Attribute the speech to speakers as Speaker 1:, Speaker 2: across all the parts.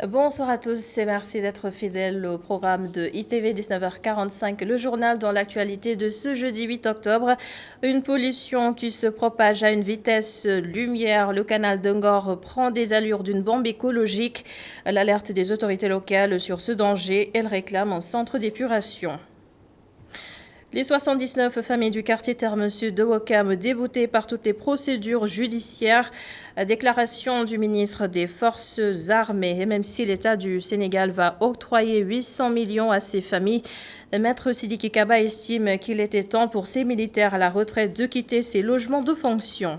Speaker 1: Bonsoir à tous et merci d'être fidèles au programme de ITV 19h45, le journal dans l'actualité de ce jeudi 8 octobre. Une pollution qui se propage à une vitesse lumière. Le canal d'Ungor prend des allures d'une bombe écologique. L'alerte des autorités locales sur ce danger, elle réclame un centre d'épuration. Les 79 familles du quartier Terme Sud de Ouakam déboutées par toutes les procédures judiciaires. Déclaration du ministre des Forces armées. Et même si l'État du Sénégal va octroyer 800 millions à ces familles, Maître Sidiki Kaba estime qu'il était temps pour ces militaires à la retraite de quitter ces logements de fonction.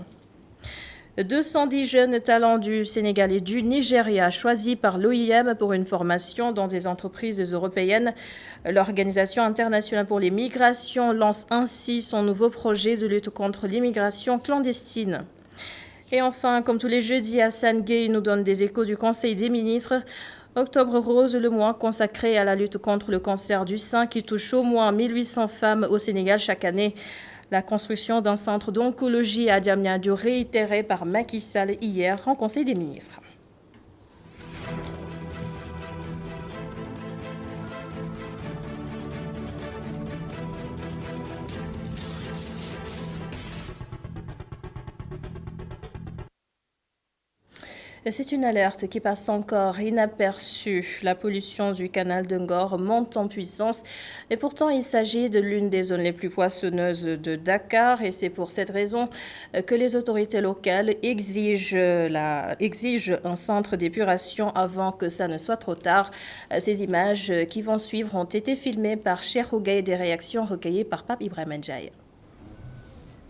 Speaker 1: 210 jeunes talents du Sénégal et du Nigeria choisis par l'OIM pour une formation dans des entreprises européennes. L'Organisation internationale pour les migrations lance ainsi son nouveau projet de lutte contre l'immigration clandestine. Et enfin, comme tous les jeudis, Hassan Gueye nous donne des échos du Conseil des ministres. Octobre Rose, le mois consacré à la lutte contre le cancer du sein qui touche au moins 1800 femmes au Sénégal chaque année. La construction d'un centre d'oncologie à Diamniadio réitérée par Macky Sall hier en Conseil des ministres. C'est une alerte qui passe encore inaperçue. La pollution du canal d'Ungor monte en puissance et pourtant il s'agit de l'une des zones les plus poissonneuses de Dakar et c'est pour cette raison que les autorités locales exigent un centre d'épuration avant que ça ne soit trop tard. Ces images qui vont suivre ont été filmées par Cheikh Ougaï et des réactions recueillies par Pape Ibrahim Ndiaye.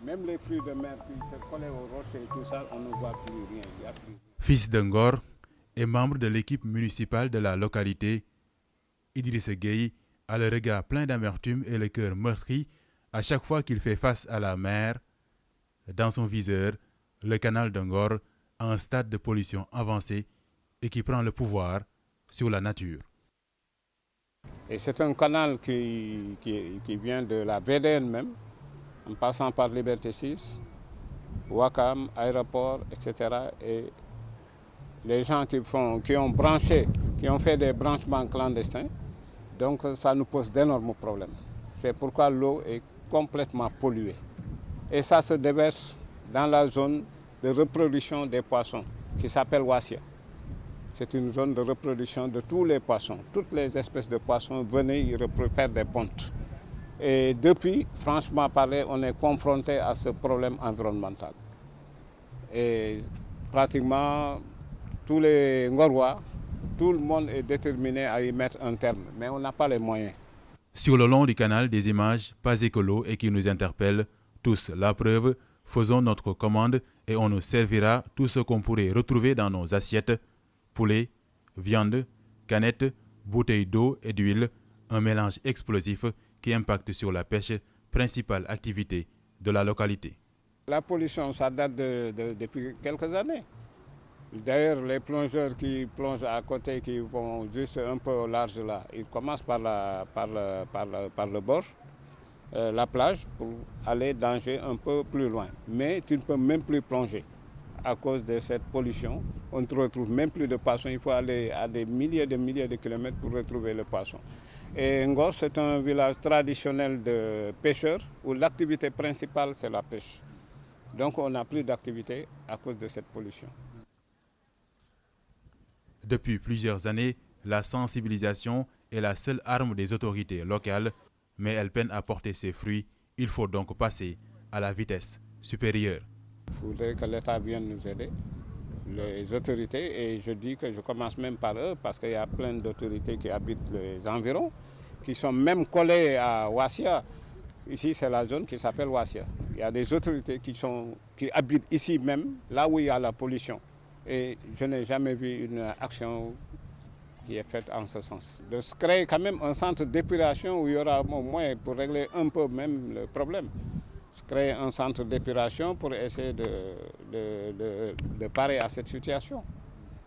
Speaker 2: Même les fruits de mer qui se collaient aux roches et tout ça, on ne voit plus rien. Il y a plus...
Speaker 3: Fils d'Ungor et membre de l'équipe municipale de la localité, Idriss Gueye a le regard plein d'amertume et le cœur meurtri à chaque fois qu'il fait face à la mer. Dans son viseur, le canal d'Ungor a un stade de pollution avancé et qui prend le pouvoir sur la nature.
Speaker 2: Et c'est un canal qui vient de la VDN même, en passant par Liberté 6, Ouakam, aéroport, etc. Et les gens qui ont fait des branchements clandestins, donc ça nous pose d'énormes problèmes. C'est pourquoi l'eau est complètement polluée. Et ça se déverse dans la zone de reproduction des poissons, qui s'appelle Wassia. C'est une zone de reproduction de tous les poissons. Toutes les espèces de poissons venaient y faire des pontes. Et depuis, franchement parlé, on est confronté à ce problème environnemental. Et pratiquement tous les Ngorois, tout le monde est déterminé à y mettre un terme, mais on n'a pas les moyens.
Speaker 3: Sur le long du canal, des images pas écolo et qui nous interpellent tous. La preuve, faisons notre commande et on nous servira tout ce qu'on pourrait retrouver dans nos assiettes. Poulet, viande, canettes, bouteilles d'eau et d'huile, un mélange explosif qui impacte sur la pêche, principale activité de la localité.
Speaker 2: La pollution, ça date depuis quelques années. D'ailleurs, les plongeurs qui plongent à côté, qui vont juste un peu au large là, ils commencent par le bord, la plage, pour aller nager un peu plus loin. Mais tu ne peux même plus plonger à cause de cette pollution. On ne retrouve même plus de poissons. Il faut aller à des milliers de kilomètres pour retrouver le poisson. Et Ngor, c'est un village traditionnel de pêcheurs où l'activité principale, c'est la pêche. Donc on n'a plus d'activité à cause de cette pollution.
Speaker 3: Depuis plusieurs années, la sensibilisation est la seule arme des autorités locales, mais elle peine à porter ses fruits. Il faut donc passer à la vitesse supérieure.
Speaker 2: Il faudrait que l'État vienne nous aider, les autorités, et je dis que je commence même par eux, parce qu'il y a plein d'autorités qui habitent les environs, qui sont même collées à Wassia. Ici, c'est la zone qui s'appelle Wassia. Il y a des autorités qui habitent ici même, là où il y a la pollution. Et je n'ai jamais vu une action qui est faite en ce sens. De se créer quand même un centre d'épuration où il y aura au moins pour régler un peu même le problème. Se créer un centre d'épuration pour essayer de parer à cette situation.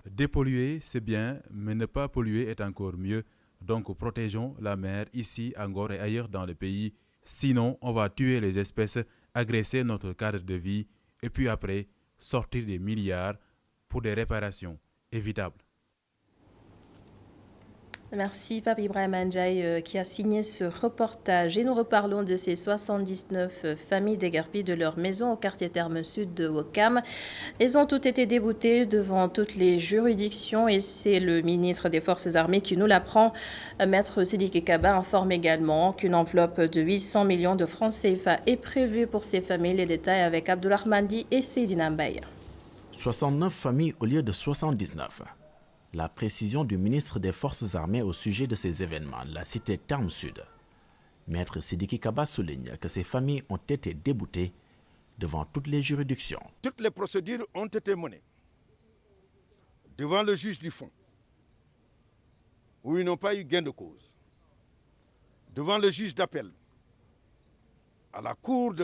Speaker 3: Dépolluer, c'est bien, mais ne pas polluer est encore mieux. Donc protégeons la mer ici, à Ngor et ailleurs dans le pays. Sinon, on va tuer les espèces, agresser notre cadre de vie et puis après, sortir des milliards pour des réparations évitables.
Speaker 1: Merci Pape Ibrahim Andjaye qui a signé ce reportage. Et nous reparlons de ces 79 familles déguerpies de leur maison au quartier Terme Sud de Ouakam. Elles ont toutes été déboutées devant toutes les juridictions et c'est le ministre des Forces armées qui nous l'apprend. Maître Sidiki Kaba informe également qu'une enveloppe de 800 millions de francs CFA est prévue pour ces familles. Les détails avec Abdoulrahman Di et Seydina Mbaye.
Speaker 4: 69 familles au lieu de 79. La précision du ministre des Forces armées au sujet de ces événements, la cité Terme Sud. Maître Sidiki Kaba souligne que ces familles ont été déboutées devant toutes les juridictions.
Speaker 5: Toutes les procédures ont été menées devant le juge du fond, où ils n'ont pas eu gain de cause, devant le juge d'appel, à la cour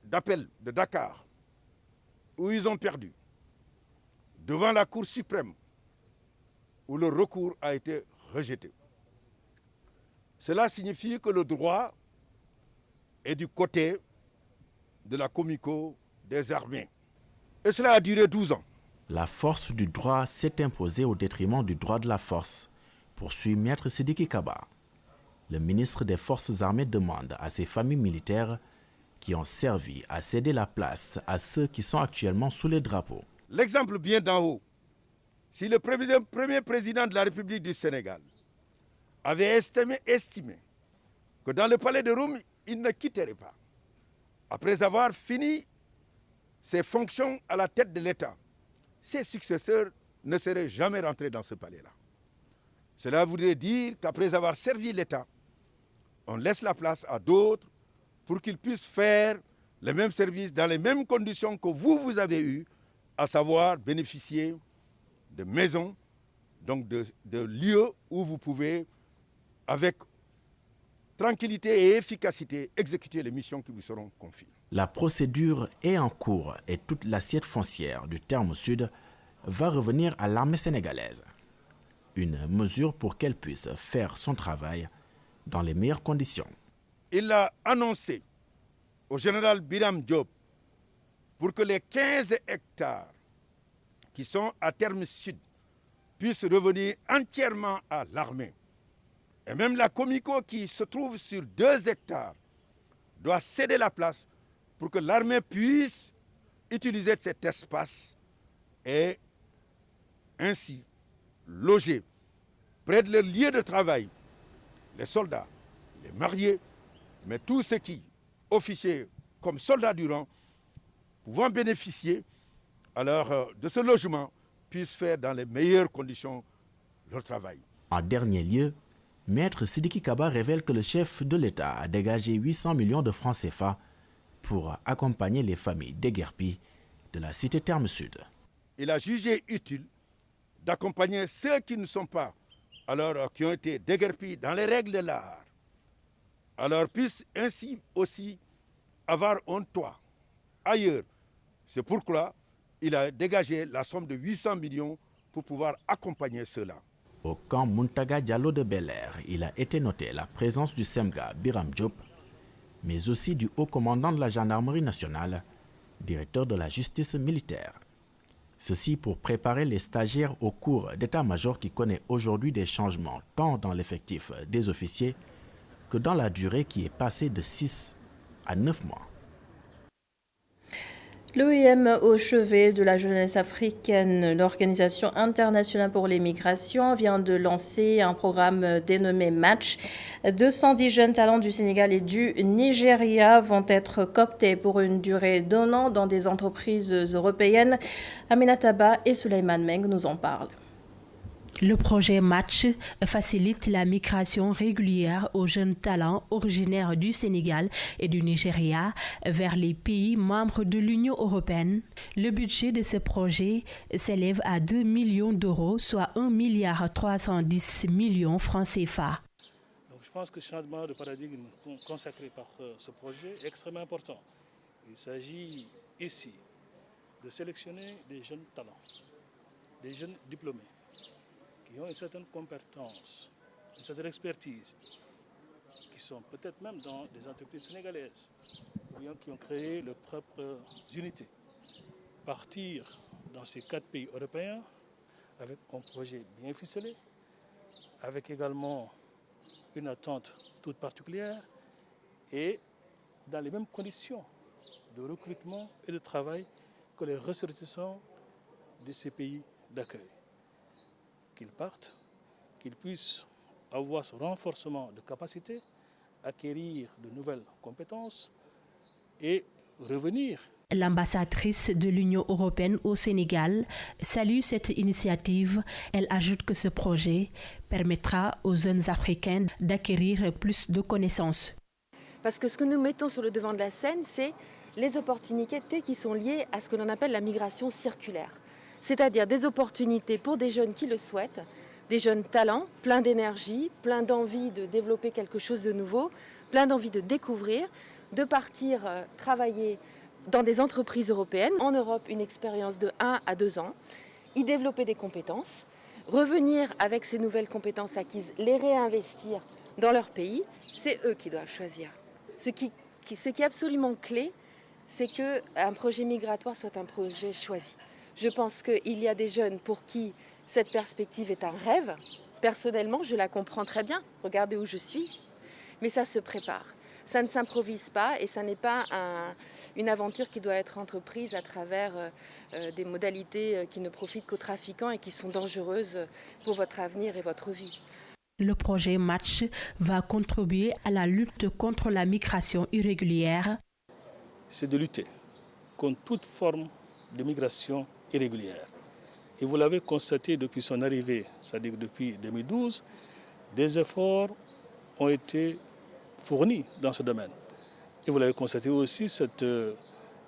Speaker 5: d'appel de Dakar, où ils ont perdu, devant la Cour suprême, où le recours a été rejeté. Cela signifie que le droit est du côté de la Comico des armées. Et cela a duré 12 ans.
Speaker 4: La force du droit s'est imposée au détriment du droit de la force, poursuit Maître Sidiki Kaba. Le ministre des Forces armées demande à ces familles militaires qui ont servi à céder la place à ceux qui sont actuellement sous les drapeaux.
Speaker 5: L'exemple vient d'en haut. Si le premier président de la République du Sénégal avait estimé que dans le palais de Rome, il ne quitterait pas, après avoir fini ses fonctions à la tête de l'État, ses successeurs ne seraient jamais rentrés dans ce palais-là. Cela voudrait dire qu'après avoir servi l'État, on laisse la place à d'autres pour qu'ils puissent faire les mêmes services dans les mêmes conditions que vous avez eues, à savoir bénéficier de maisons, donc de lieux où vous pouvez, avec tranquillité et efficacité, exécuter les missions qui vous seront confiées.
Speaker 4: La procédure est en cours et toute l'assiette foncière du Terme Sud va revenir à l'armée sénégalaise. Une mesure pour qu'elle puisse faire son travail dans les meilleures conditions.
Speaker 5: Il a annoncé au général Biram Diop pour que les 15 hectares qui sont à Terme Sud puissent revenir entièrement à l'armée. Et même la Comico qui se trouve sur 2 hectares doit céder la place pour que l'armée puisse utiliser cet espace et ainsi loger près de leur lieu de travail les soldats, les mariés, mais tous ceux qui, officiers comme soldats du rang, pouvant bénéficier alors de ce logement, puissent faire dans les meilleures conditions leur travail.
Speaker 4: En dernier lieu, Maître Sidiki Kaba révèle que le chef de l'État a dégagé 800 millions de francs CFA pour accompagner les familles déguerpies de la cité Terme Sud.
Speaker 5: Il a jugé utile d'accompagner ceux qui ne sont pas, alors qui ont été déguerpis dans les règles de l'art, alors puissent ainsi aussi avoir un toit ailleurs. C'est pourquoi il a dégagé la somme de 800 millions pour pouvoir accompagner ceux-là.
Speaker 4: Au camp Muntaga Diallo de Bel-Air, il a été noté la présence du SEMGA Biram Diop, mais aussi du haut commandant de la gendarmerie nationale, directeur de la justice militaire. Ceci pour préparer les stagiaires au cours d'état-major qui connaît aujourd'hui des changements tant dans l'effectif des officiers que dans la durée qui est passée de 6 à 9 mois.
Speaker 1: L'OIM au chevet de la jeunesse africaine, l'Organisation internationale pour les migrations, vient de lancer un programme dénommé Match. 210 jeunes talents du Sénégal et du Nigeria vont être cooptés pour une durée d'1 an dans des entreprises européennes. Aminata Ba et Souleymane Meng nous en parlent.
Speaker 6: Le projet Match facilite la migration régulière aux jeunes talents originaires du Sénégal et du Nigeria vers les pays membres de l'Union européenne. Le budget de ce projet s'élève à 2 millions d'euros, soit 1,310 milliard francs CFA.
Speaker 7: Donc, je pense que le changement de paradigme consacré par ce projet est extrêmement important. Il s'agit ici de sélectionner des jeunes talents, des jeunes diplômés, qui ont une certaine compétence, une certaine expertise, qui sont peut-être même dans des entreprises sénégalaises, ou bien qui ont créé leurs propres unités. Partir dans ces 4 pays européens avec un projet bien ficelé, avec également une attente toute particulière et dans les mêmes conditions de recrutement et de travail que les ressortissants de ces pays d'accueil. Qu'ils partent, qu'ils puissent avoir ce renforcement de capacité, acquérir de nouvelles compétences et revenir.
Speaker 6: L'ambassadrice de l'Union européenne au Sénégal salue cette initiative. Elle ajoute que ce projet permettra aux jeunes Africains d'acquérir plus de connaissances.
Speaker 8: Parce que ce que nous mettons sur le devant de la scène, c'est les opportunités qui sont liées à ce que l'on appelle la migration circulaire. C'est-à-dire des opportunités pour des jeunes qui le souhaitent, des jeunes talents, pleins d'énergie, pleins d'envie de développer quelque chose de nouveau, pleins d'envie de découvrir, de partir travailler dans des entreprises européennes, en Europe une expérience de 1 à 2 ans, y développer des compétences, revenir avec ces nouvelles compétences acquises, les réinvestir dans leur pays, c'est eux qui doivent choisir. Ce qui est absolument clé, c'est qu'un projet migratoire soit un projet choisi. Je pense qu'il y a des jeunes pour qui cette perspective est un rêve. Personnellement, je la comprends très bien. Regardez où je suis. Mais ça se prépare. Ça ne s'improvise pas et ça n'est pas une aventure qui doit être entreprise à travers des modalités qui ne profitent qu'aux trafiquants et qui sont dangereuses pour votre avenir et votre vie.
Speaker 6: Le projet Match va contribuer à la lutte contre la migration irrégulière.
Speaker 7: C'est de lutter contre toute forme de migration irrégulière. Et vous l'avez constaté depuis son arrivée, c'est-à-dire depuis 2012, des efforts ont été fournis dans ce domaine. Et vous l'avez constaté aussi, cette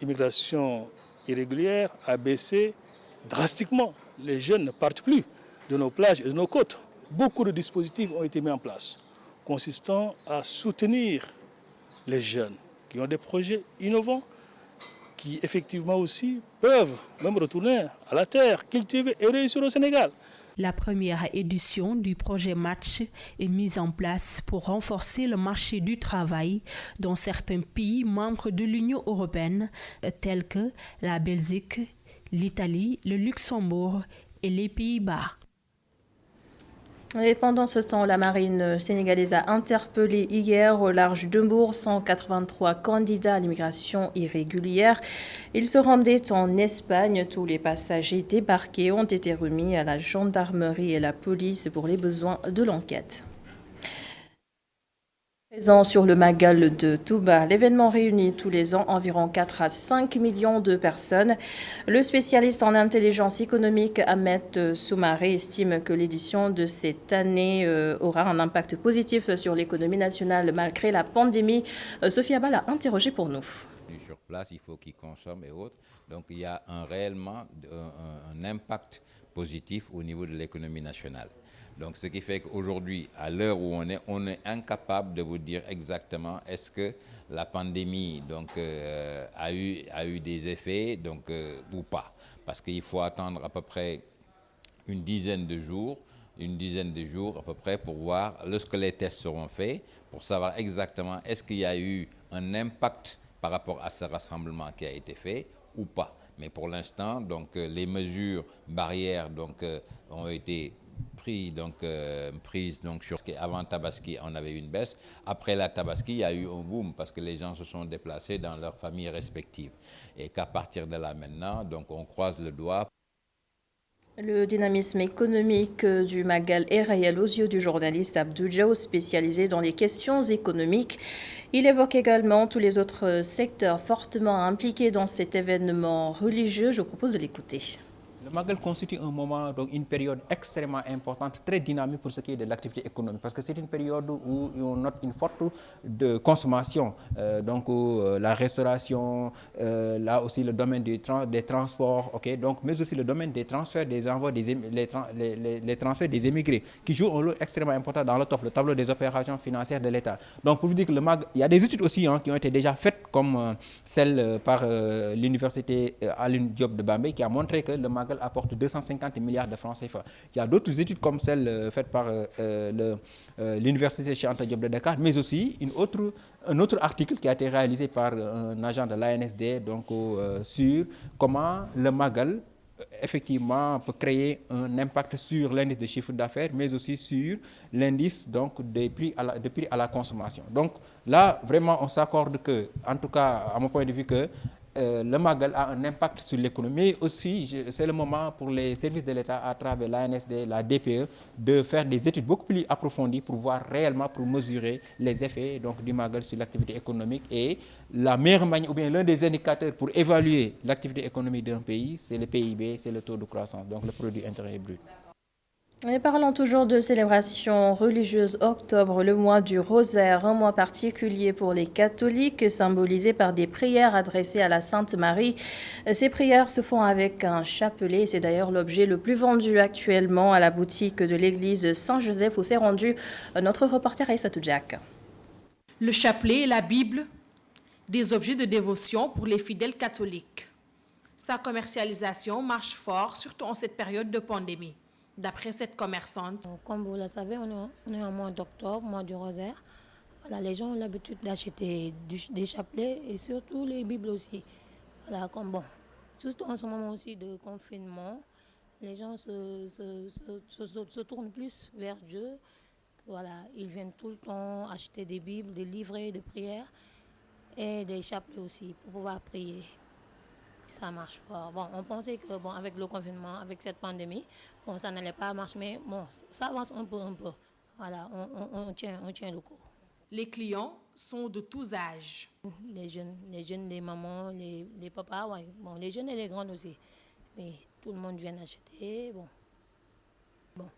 Speaker 7: immigration irrégulière a baissé drastiquement. Les jeunes ne partent plus de nos plages et de nos côtes. Beaucoup de dispositifs ont été mis en place, consistant à soutenir les jeunes qui ont des projets innovants, qui effectivement aussi peuvent même retourner à la terre, cultiver et réussir au Sénégal.
Speaker 6: La première édition du projet Match est mise en place pour renforcer le marché du travail dans certains pays membres de l'Union européenne, tels que la Belgique, l'Italie, le Luxembourg et les Pays-Bas.
Speaker 1: Et pendant ce temps, la marine sénégalaise a interpellé hier au large de Mbour 183 candidats à l'immigration irrégulière. Ils se rendaient en Espagne. Tous les passagers débarqués ont été remis à la gendarmerie et la police pour les besoins de l'enquête. Présent sur le Magal de Touba, l'événement réunit tous les ans environ 4 à 5 millions de personnes. Le spécialiste en intelligence économique Ahmed Soumaré estime que l'édition de cette année aura un impact positif sur l'économie nationale malgré la pandémie. Sophie Abal a interrogé pour nous.
Speaker 9: Sur place, il faut qu'ils consomment et autres. Donc il y a réellement un impact positif au niveau de l'économie nationale. Donc, ce qui fait qu'aujourd'hui, à l'heure où on est incapable de vous dire exactement est-ce que la pandémie a eu des effets ou pas. Parce qu'il faut attendre à peu près une dizaine de jours à peu près pour voir, lorsque les tests seront faits, pour savoir exactement est-ce qu'il y a eu un impact par rapport à ce rassemblement qui a été fait ou pas. Mais pour l'instant, les mesures barrières ont été prises sur ce qui avant Tabaski, on avait eu une baisse. Après la Tabaski, il y a eu un boom parce que les gens se sont déplacés dans leurs familles respectives. Et qu'à partir de là maintenant, on croise le doigt.
Speaker 1: Le dynamisme économique du Magal est réel aux yeux du journaliste Abdou Diaw, spécialisé dans les questions économiques. Il évoque également tous les autres secteurs fortement impliqués dans cet événement religieux. Je vous propose de l'écouter.
Speaker 10: Le Magal constitue un moment, une période extrêmement importante, très dynamique pour ce qui est de l'activité économique, parce que c'est une période où on note une forte de consommation, la restauration, là aussi le domaine des transports, mais aussi le domaine des transferts, des envois, les transferts des émigrés, qui jouent un rôle extrêmement important dans le tableau des opérations financières de l'État. Donc pour vous dire que le Magal, il y a des études aussi qui ont été déjà faites, comme celle par l'université Alioune Diop de Bambey, qui a montré que le Magal apporte 250 milliards de francs CFA. Il y a d'autres études comme celle faite par l'université Cheikh Anta Diop de Dakar, mais aussi un autre article qui a été réalisé par un agent de l'ANSD sur comment le Magal effectivement peut créer un impact sur l'indice de chiffre d'affaires, mais aussi sur l'indice donc des prix à la consommation. Donc là, vraiment, on s'accorde que, en tout cas, à mon point de vue, que le Magal a un impact sur l'économie. Aussi, c'est le moment pour les services de l'État, à travers l'ANSD, la DPE, de faire des études beaucoup plus approfondies pour voir réellement, pour mesurer les effets donc, du Magal sur l'activité économique. Et la meilleure manière, ou bien l'un des indicateurs pour évaluer l'activité économique d'un pays, c'est le PIB, c'est le taux de croissance, donc le produit intérieur brut.
Speaker 1: Et parlons toujours de célébration religieuse octobre, le mois du rosaire, un mois particulier pour les catholiques, symbolisé par des prières adressées à la Sainte Marie. Ces prières se font avec un chapelet, c'est d'ailleurs l'objet le plus vendu actuellement à la boutique de l'église Saint-Joseph où s'est rendu notre reporter Aïssatou Diak.
Speaker 11: Le chapelet et la Bible, des objets de dévotion pour les fidèles catholiques. Sa commercialisation marche fort, surtout en cette période de pandémie. D'après cette commerçante.
Speaker 12: Comme vous le savez, on est en mois d'octobre, mois du rosaire. Voilà, les gens ont l'habitude d'acheter des chapelets et surtout les Bibles aussi. Voilà, comme bon, surtout en ce moment aussi de confinement, les gens se tournent plus vers Dieu. Voilà, ils viennent tout le temps acheter des Bibles, des livrets de prières et des chapelets aussi pour pouvoir prier. Ça marche pas. Bon, on pensait que bon, avec le confinement, avec cette pandémie, bon, ça n'allait pas marcher, mais bon, ça avance un peu. Voilà, on tient le coup.
Speaker 11: Les clients sont de tous âges.
Speaker 12: Les jeunes, les mamans, les papas, ouais. Bon, les jeunes et les grands aussi. Mais tout le monde vient acheter. Bon,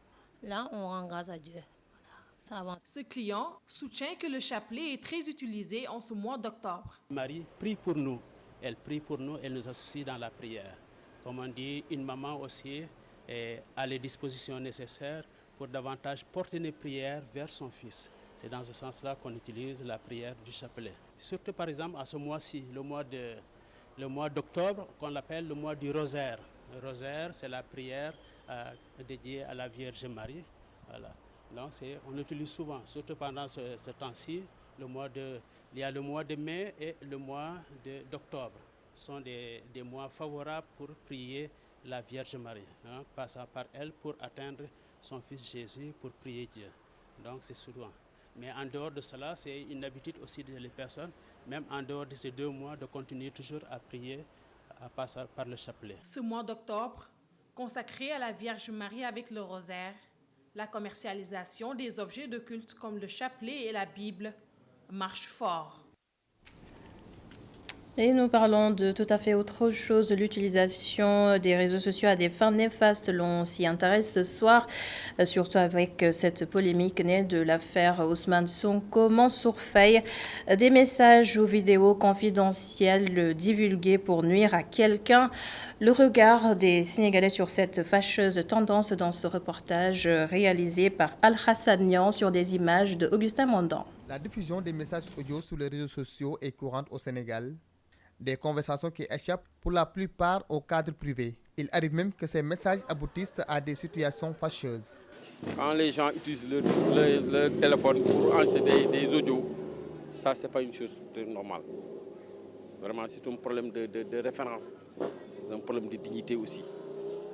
Speaker 12: là, on rend grâce à Dieu. Voilà, ça avance.
Speaker 11: Ce client soutient que le chapelet est très utilisé en ce mois d'octobre.
Speaker 13: Marie prie pour nous. Elle prie pour nous, elle nous associe dans la prière. Comme on dit, une maman aussi a les dispositions nécessaires pour davantage porter les prières vers son fils. C'est dans ce sens-là qu'on utilise la prière du chapelet. Surtout par exemple à ce mois-ci, le mois d'octobre, qu'on appelle le mois du rosaire. Le rosaire, c'est la prière dédiée à la Vierge Marie. Voilà. Donc on l'utilise souvent, surtout pendant ce temps-ci. Il y a le mois de mai et le mois d'octobre. Ce sont des mois favorables pour prier la Vierge Marie, passant par elle pour atteindre son fils Jésus, pour prier Dieu. Donc c'est souvent. Mais en dehors de cela, c'est une habitude aussi des personnes, même en dehors de ces 2 mois, de continuer toujours à prier à passer par le chapelet.
Speaker 11: Ce mois d'octobre, consacré à la Vierge Marie avec le rosaire, la commercialisation des objets de culte comme le chapelet et la Bible marche fort.
Speaker 1: Et nous parlons de tout à fait autre chose, l'utilisation des réseaux sociaux à des fins néfastes. L'on s'y intéresse ce soir, surtout avec cette polémique née de l'affaire Ousmane Sonko. Mansour Faye, des messages ou vidéos confidentielles divulgués pour nuire à quelqu'un. Le regard des Sénégalais sur cette fâcheuse tendance dans ce reportage réalisé par Al-Hassanian sur des images de Augustin Mondan.
Speaker 14: La diffusion des messages audio sur les réseaux sociaux est courante au Sénégal. Des conversations qui échappent pour la plupart au cadre privé. Il arrive même que ces messages aboutissent à des situations fâcheuses.
Speaker 15: Quand les gens utilisent leur téléphone pour enregistrer des audios, ça c'est pas une chose normale. Vraiment c'est un problème de référence, c'est un problème de dignité aussi.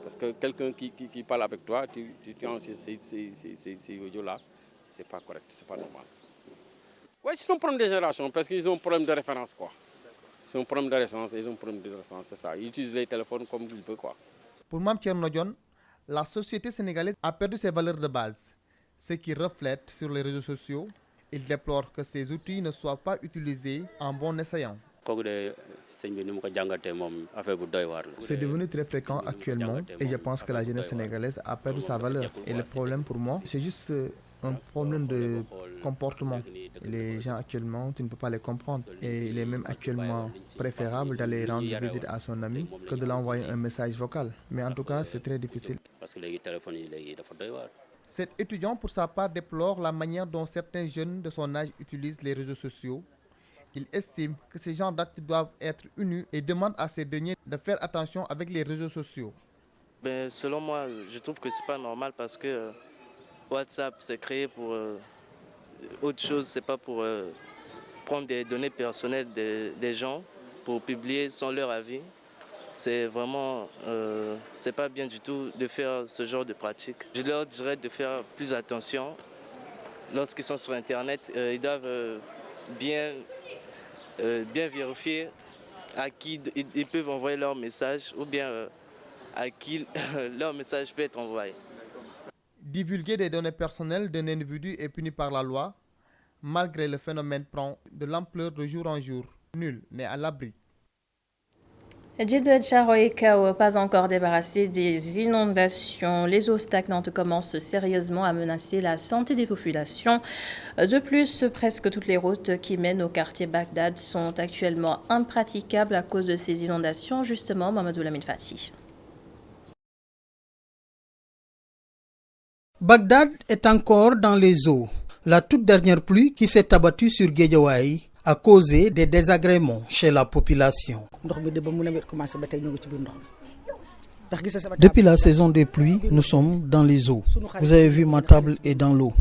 Speaker 15: Parce que quelqu'un qui parle avec toi, tu enregistres ces audios-là, c'est pas correct, c'est pas normal. Oui, c'est un problème de génération parce qu'ils ont un problème de référence quoi. C'est un problème de référence, ils ont un problème de référence, c'est ça. Ils utilisent les téléphones comme ils veulent quoi.
Speaker 14: Pour Mame Thierno Dione, la société sénégalaise a perdu ses valeurs de base, ce qui reflète sur les réseaux sociaux. Il déplore que ces outils ne soient pas utilisés en bon escient. C'est devenu très fréquent actuellement et je pense que la jeunesse sénégalaise a perdu sa valeur. Et le problème pour moi, c'est juste un problème de comportement. Les gens actuellement, tu ne peux pas les comprendre. Et il est même actuellement préférable d'aller rendre visite à son ami que de l'envoyer un message vocal. Mais en tout cas, c'est très difficile. Cet étudiant, pour sa part, déplore la manière dont certains jeunes de son âge utilisent les réseaux sociaux. Il estime que ces genres d'actes doivent être unis et demande à ces derniers de faire attention avec les réseaux sociaux.
Speaker 16: Selon moi, je trouve que ce n'est pas normal parce que WhatsApp, c'est créé pour autre chose, c'est pas pour prendre des données personnelles des gens pour publier sans leur avis. c'est vraiment, c'est pas bien du tout de faire ce genre de pratique. Je leur dirais de faire plus attention. Lorsqu'ils sont sur Internet, ils doivent bien vérifier à qui ils peuvent envoyer leur message ou bien à qui leur message peut être envoyé.
Speaker 14: Divulguer des données personnelles d'un individu est puni par la loi. Malgré le phénomène prend de l'ampleur de jour en jour. Nul n'est à l'abri.
Speaker 1: Djeddah Tcharoïka, pas encore débarrassé des inondations. Les eaux stagnantes commencent sérieusement à menacer la santé des populations. De plus, presque toutes les routes qui mènent au quartier Bagdad sont actuellement impraticables à cause de ces inondations. Justement, Mamadou Lamine Fati.
Speaker 17: Bagdad est encore dans les eaux. La toute dernière pluie qui s'est abattue sur Guédiawaye a causé des désagréments chez la population. Depuis la saison des pluies, nous sommes dans les eaux. Vous avez vu, ma table est dans l'eau.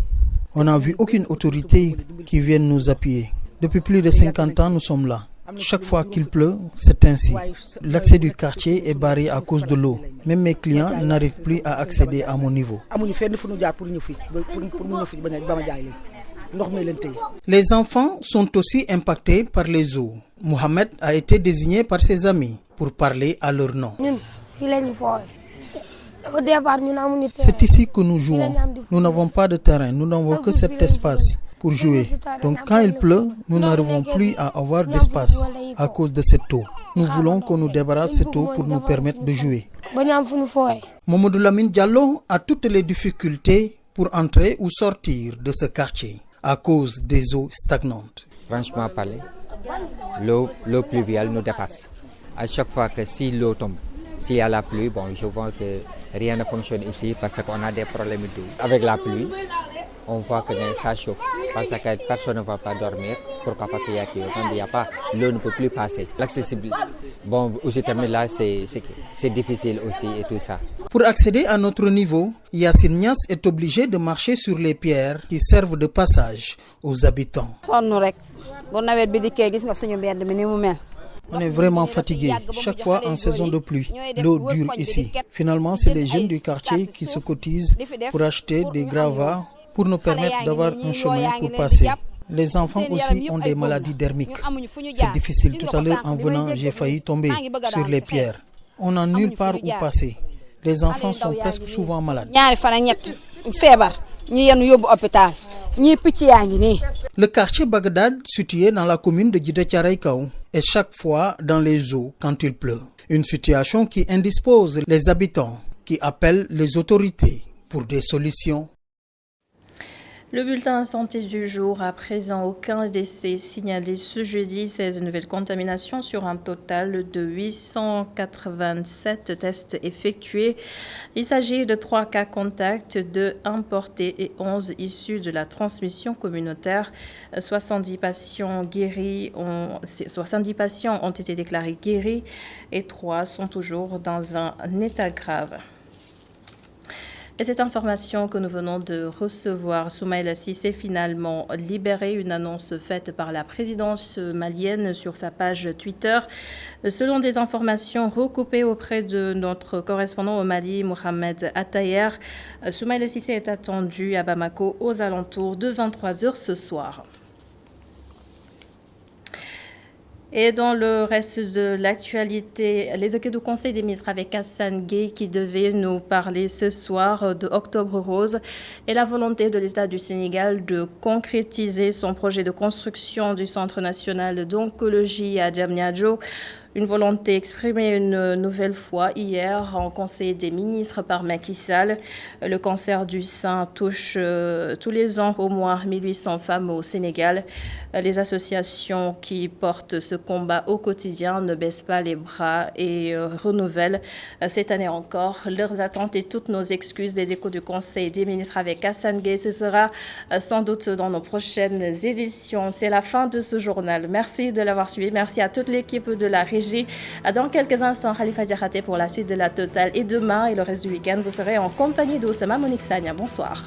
Speaker 17: On n'a vu aucune autorité qui vienne nous appuyer. Depuis plus de 50 ans, nous sommes là. Chaque fois qu'il pleut, c'est ainsi. L'accès du quartier est barré à cause de l'eau. Même mes clients n'arrivent plus à accéder à mon niveau. Les enfants sont aussi impactés par les eaux. Mohamed a été désigné par ses amis pour parler à leur nom. C'est ici que nous jouons. Nous n'avons pas de terrain, nous n'avons que cet espace pour jouer. Donc quand il pleut, nous n'arrivons plus à avoir d'espace à cause de cette eau. Nous voulons qu'on nous débarrasse de cette eau pour nous permettre de jouer. Mamadou Lamine Diallo a toutes les difficultés pour entrer ou sortir de ce quartier à cause des eaux stagnantes.
Speaker 18: Franchement parler, l'eau pluviale nous dépasse. À chaque fois que si l'eau tombe, s'il y a la pluie, bon, je vois que rien ne fonctionne ici parce qu'on a des problèmes d'eau. Avec la pluie, on voit que ça chauffe parce que personne ne va pas dormir. Pourquoi? Parce qu'il n'y a pas, l'eau ne peut plus passer. L'accessibilité, bon, aussi là, c'est difficile aussi et tout ça.
Speaker 17: Pour accéder à notre niveau, Yassine Niass est obligé de marcher sur les pierres qui servent de passage aux habitants. On est vraiment fatigué. Chaque fois en saison de pluie, l'eau dure ici. Finalement, c'est les jeunes du quartier qui se cotisent pour acheter des gravats pour nous permettre d'avoir un chemin pour passer. Les enfants aussi ont des maladies dermiques. C'est difficile. Tout à l'heure, en venant, j'ai failli tomber sur les pierres. On n'a nulle part où passer. Les enfants sont presque souvent malades. Le quartier Bagdad, situé dans la commune de Djeddah Tcharoïka, est chaque fois dans les eaux quand il pleut. Une situation qui indispose les habitants qui appellent les autorités pour des solutions.
Speaker 1: Le bulletin santé du jour, à présent, aucun décès signalé ce jeudi, 16 nouvelles contaminations sur un total de 887 tests effectués. Il s'agit de 3 cas contacts, 2 importés et 11 issus de la transmission communautaire. 70 patients ont été déclarés guéris et 3 sont toujours dans un état grave. Et cette information que nous venons de recevoir, Soumaïla Cissé finalement libéré, une annonce faite par la présidence malienne sur sa page Twitter. Selon des informations recoupées auprès de notre correspondant au Mali, Mohamed Attayer, Soumaïla Cissé est attendu à Bamako aux alentours de 23h ce soir. Et dans le reste de l'actualité, les équipes du Conseil des ministres avec Assane Gueye qui devait nous parler ce soir de Octobre Rose et la volonté de l'État du Sénégal de concrétiser son projet de construction du Centre national d'oncologie à Diamniadio. Une volonté exprimée une nouvelle fois hier en Conseil des ministres par Macky Sall. Le cancer du sein touche tous les ans au moins 1800 femmes au Sénégal. Les associations qui portent ce combat au quotidien ne baissent pas les bras et renouvellent cette année encore leurs attentes et toutes nos excuses. Des échos du Conseil des ministres avec Assane Gueye. Ce sera sans doute dans nos prochaines éditions. C'est la fin de ce journal. Merci de l'avoir suivi. Merci à toute l'équipe de la régie. Dans quelques instants, Khalifa Diakhaté pour la suite de la Totale. Et demain et le reste du week-end, vous serez en compagnie d'Oussama Monique Sagna. Bonsoir.